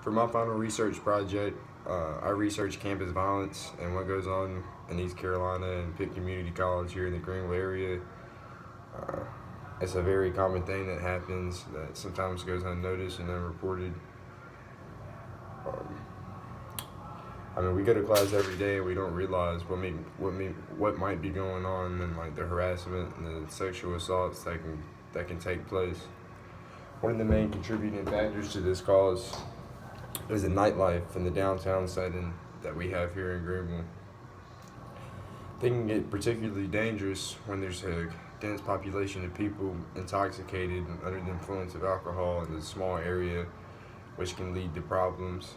For my final research project, I researched campus violence and what goes on in East Carolina and Pitt Community College here in the Greenville area. Uh, it's a very common thing that happens that sometimes goes unnoticed and unreported. Um, we go to class every day and we don't realize what might be going on, and like the harassment and the sexual assaults that can take place. One of the main contributing factors to this cause is the nightlife in the downtown setting that we have here in Greenville. They can get particularly dangerous when there's a dense population of people intoxicated and under the influence of alcohol in a small area, which can lead to problems.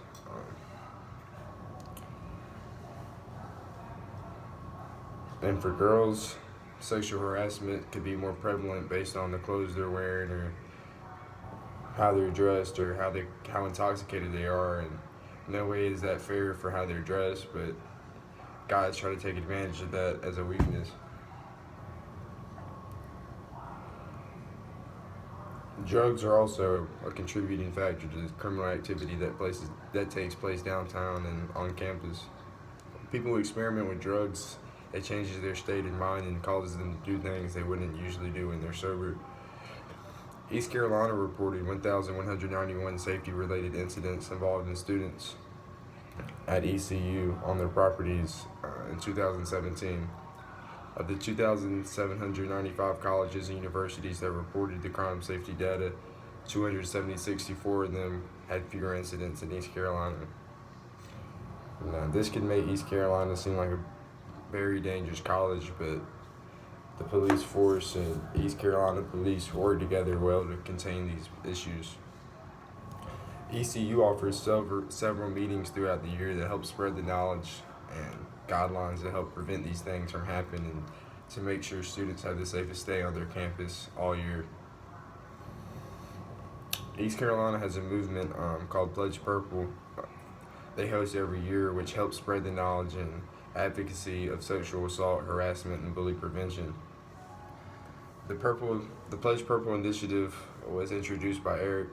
And for girls, sexual harassment could be more prevalent based on the clothes they're wearing or how they're dressed or how intoxicated they are. And no way is that fair for how they're dressed, but guys try to take advantage of that as a weakness. Drugs are also a contributing factor to the criminal activity that takes place downtown and on campus. People who experiment with drugs, it changes their state of mind and causes them to do things they wouldn't usually do when they're sober. East Carolina reported 1,191 safety-related incidents involving students at ECU on their properties in 2017. Of the 2,795 colleges and universities that reported the crime safety data, 264 of them had fewer incidents in East Carolina. Now, this could make East Carolina seem like a very dangerous college, but the police force and East Carolina police work together well to contain these issues. ECU offers several meetings throughout the year that help spread the knowledge and guidelines that help prevent these things from happening and to make sure students have the safest day on their campus all year. East Carolina has a movement called Pledge Purple. They host every year, which helps spread the knowledge and advocacy of sexual assault, harassment, and bully prevention. The Pledge Purple initiative was introduced by Eric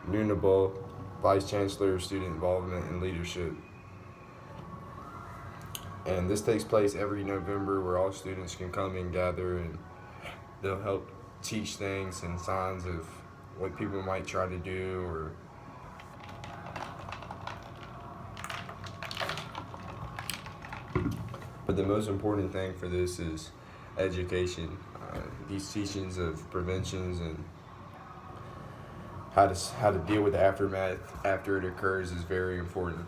Nunable, Vice Chancellor of Student Involvement and Leadership. And this takes place every November, where all students can come and gather, and they'll help teach things and signs of what people might try to do But the most important thing for this is education. These teachings of preventions and how to deal with the aftermath after it occurs is very important.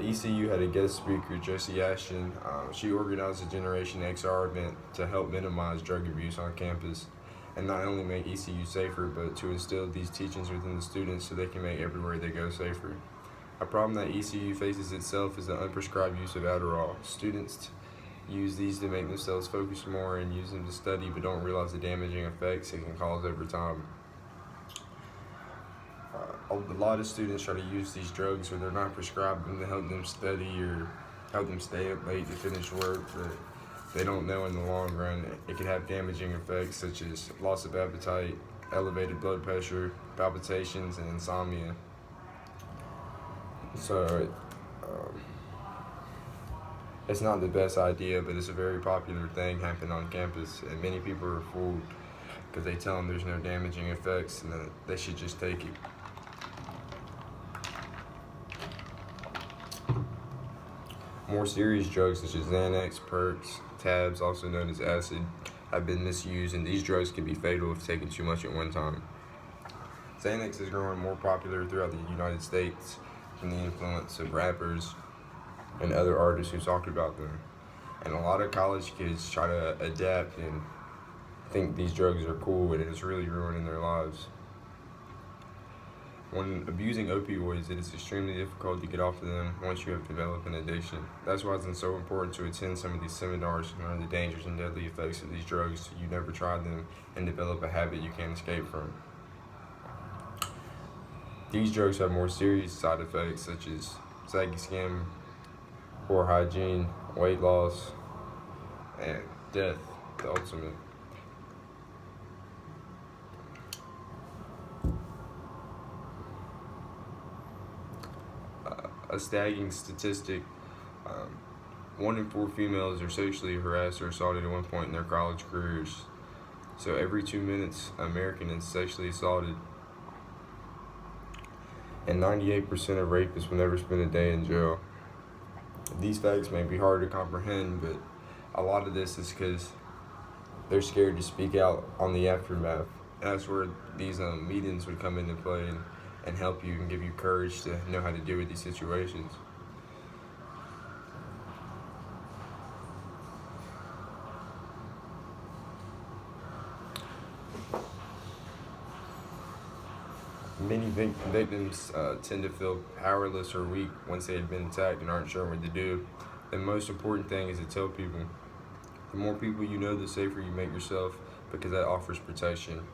ECU had a guest speaker, Josie Ashton. She organized a Generation XR event to help minimize drug abuse on campus and not only make ECU safer, but to instill these teachings within the students so they can make everywhere they go safer. A problem that ECU faces itself is the unprescribed use of Adderall. Students use these to make themselves focus more and use them to study, but don't realize the damaging effects it can cause over time. A lot of students try to use these drugs when they're not prescribed them to help them study or help them stay up late to finish work, but they don't know in the long run it can have damaging effects such as loss of appetite, elevated blood pressure, palpitations, and insomnia. So it's not the best idea, but it's a very popular thing happening on campus, and many people are fooled because they tell them there's no damaging effects and that they should just take it. More serious drugs such as Xanax, Perks, Tabs, also known as acid, have been misused, and these drugs can be fatal if taken too much at one time. Xanax is growing more popular throughout the United States from the influence of rappers and other artists who talk about them. And a lot of college kids try to adapt and think these drugs are cool, and it's really ruining their lives. When abusing opioids, it is extremely difficult to get off of them once you have developed an addiction. That's why it's so important to attend some of these seminars to learn the dangers and deadly effects of these drugs so you never try them and develop a habit you can't escape from. These drugs have more serious side effects such as saggy skin, poor hygiene, weight loss, and death, the ultimate. A staggering statistic, 1 in 4 females are sexually harassed or assaulted at one point in their college careers. So every 2 minutes, an American is sexually assaulted. And 98% of rapists will never spend a day in jail. These facts may be hard to comprehend, but a lot of this is because they're scared to speak out on the aftermath. And that's where these meetings would come into play and help you and give you courage to know how to deal with these situations. Many victims tend to feel powerless or weak once they have been attacked and aren't sure what to do. The most important thing is to tell people. The more people you know, the safer you make yourself, because that offers protection.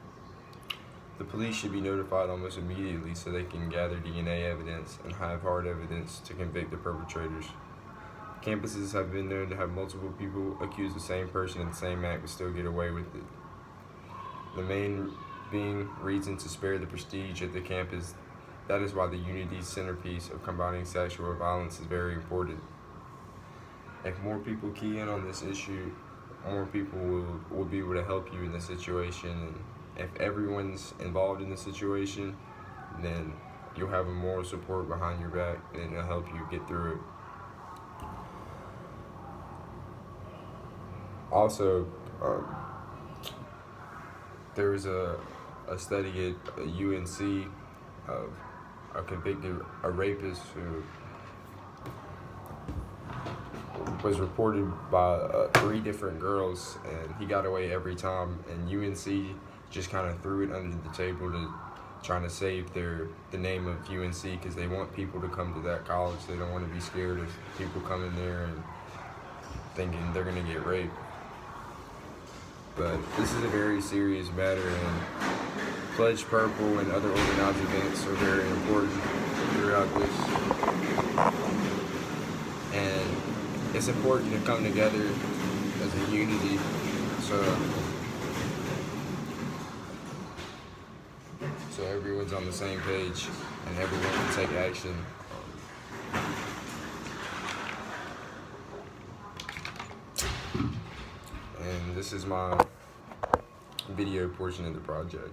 The police should be notified almost immediately so they can gather DNA evidence and have hard evidence to convict the perpetrators. Campuses have been known to have multiple people accuse the same person of the same act but still get away with it. The main being reason to spare the prestige of the campus. That is why the unity centerpiece of combating sexual violence is very important. If more people key in on this issue, more people will be able to help you in this situation. And if everyone's involved in the situation, then you'll have a moral support behind your back and it'll help you get through it. Also, there was a study at UNC of a convicted rapist who was reported by 3 different girls, and he got away every time, and UNC just kind of threw it under the table to trying to save the name of UNC, because they want people to come to that college. They don't want to be scared of people coming there and thinking they're going to get raped. But this is a very serious matter, and Pledge Purple and other organized events are very important throughout this. And it's important to come together as a unity, so everyone's on the same page and everyone can take action. And this is my video portion of the project.